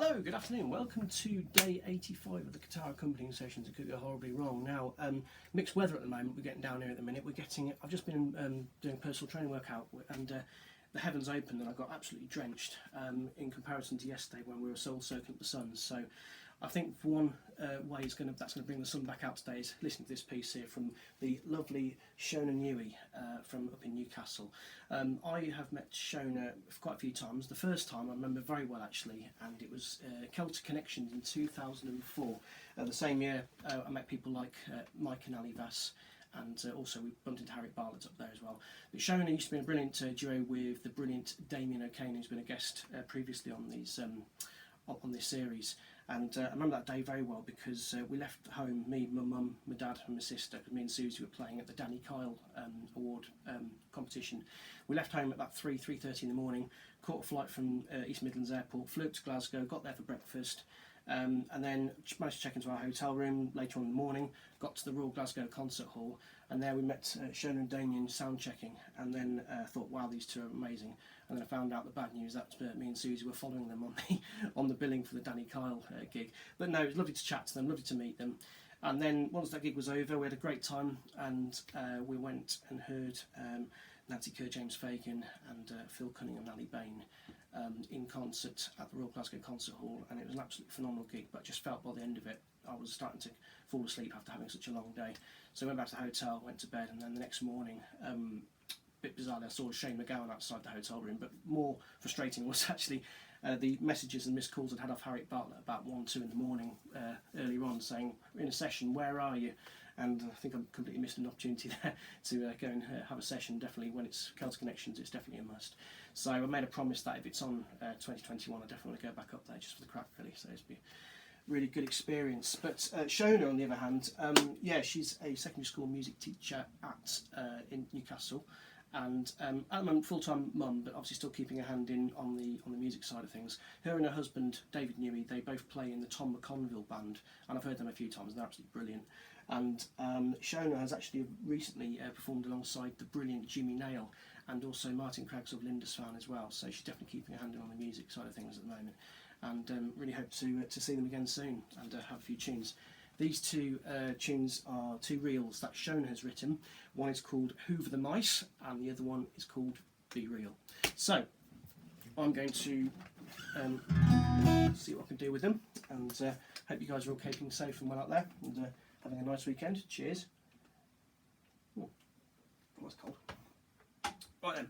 Hello, good afternoon. Welcome to day 85 of the guitar accompanying sessions. It could go horribly wrong. Now, mixed weather at the moment. We're getting down here at the minute. I've just been doing a personal training workout, and the heavens opened, and I got absolutely drenched in comparison to yesterday when we were soul soaking up the sun. So, I think one way that's going to bring the sun back out today is listening to this piece here from the lovely Shona Newey from up in Newcastle. I have met Shona quite a few times. The first time I remember very well actually, and it was Celtic Connections in 2004. The same year I met people like Mike and Vass, and also we bumped into Harriet Bartlett up there as well. But Shona used to be a brilliant duo with the brilliant Damien O'Kane, who's been a guest previously on these on this series. And I remember that day very well because we left home, me, my mum, my dad and my sister, because me and Susie were playing at the Danny Kyle award competition. We left home at about 3:30 in the morning, caught a flight from East Midlands Airport, flew up to Glasgow, got there for breakfast, and then managed to check into our hotel room later on in the morning, got to the Royal Glasgow Concert Hall, and there we met Shona and Damien sound checking, and then thought, wow, these two are amazing. And then I found out the bad news that me and Susie were following them on the billing for the Danny Kyle gig. But no, it was lovely to chat to them, lovely to meet them. And then once that gig was over, we had a great time, and we went and heard Nancy Kerr, James Fagan and Phil Cunningham and Ali Bain in concert at the Royal Glasgow Concert Hall, and it was an absolutely phenomenal gig. But I just felt by the end of it I was starting to fall asleep after having such a long day. So I went back to the hotel, went to bed, and then the next morning, a bit bizarrely, I saw Shane McGowan outside the hotel room. But more frustrating was actually the messages and missed calls I'd had off Harriet Bartlett about 1-2 in the morning earlier on, saying, "We're in a session, where are you?" And I think I completely missed an opportunity there to go and have a session. Definitely, when it's Celtic Connections, it's definitely a must. So I made a promise that if it's on 2021, I definitely want to go back up there just for the crack, really. So it's been a really good experience. But Shona, on the other hand, yeah, she's a secondary school music teacher in Newcastle, and at the moment full-time mum, but obviously still keeping a hand in on the music side of things. Her and her husband David Newey, they both play in the Tom McConville band, and I've heard them a few times. They're absolutely brilliant. And Shona has actually recently performed alongside the brilliant Jimmy Nail and also Martin Crags of Lindisfarne as well. So she's definitely keeping a hand in on the music side of things at the moment, and really hope to see them again soon and have a few tunes. These two tunes are two reels that Shona has written. One is called Hoover the Mice and the other one is called Be Real. So I'm going to see what I can do with them, and hope you guys are all keeping safe and well out there, and having a nice weekend. Cheers. Oh, that's cold. Right then.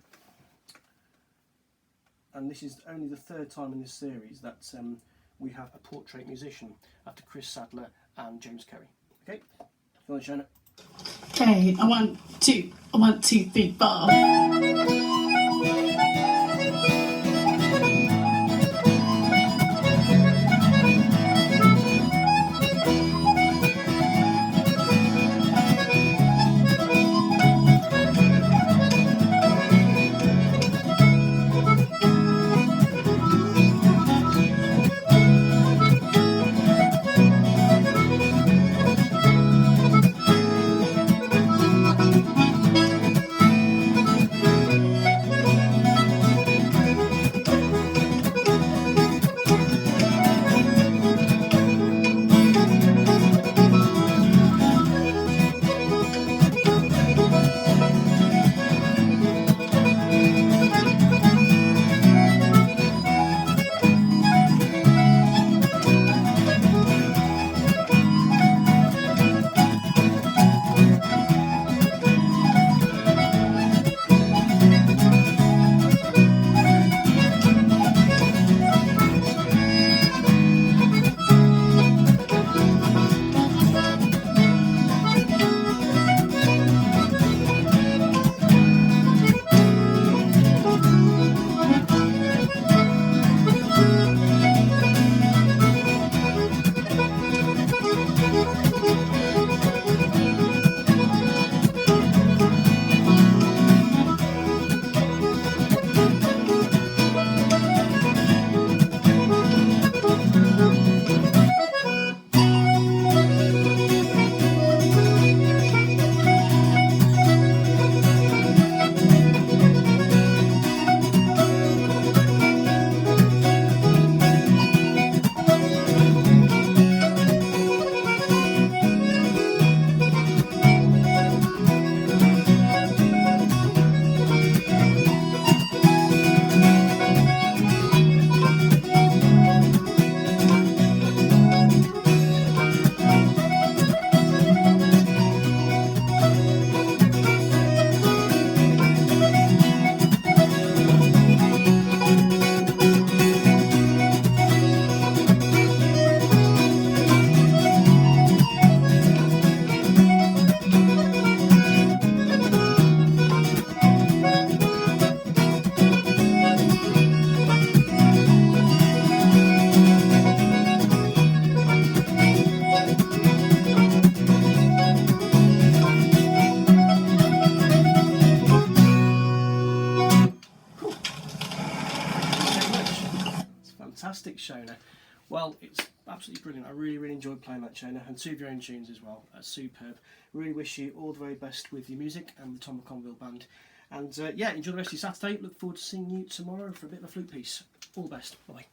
And this is only the third time in this series that we have a portrait musician after Chris Sadler and James Curry. Okay, go on, Shona. Okay, I want two, 3, 4. Shona. Well, it's absolutely brilliant. I really, really enjoyed playing that, Shona, and 2 of your own tunes as well. Superb. Really wish you all the very best with your music and the Tom McConville band. And yeah, enjoy the rest of your Saturday. Look forward to seeing you tomorrow for a bit of a flute piece. All the best. Bye.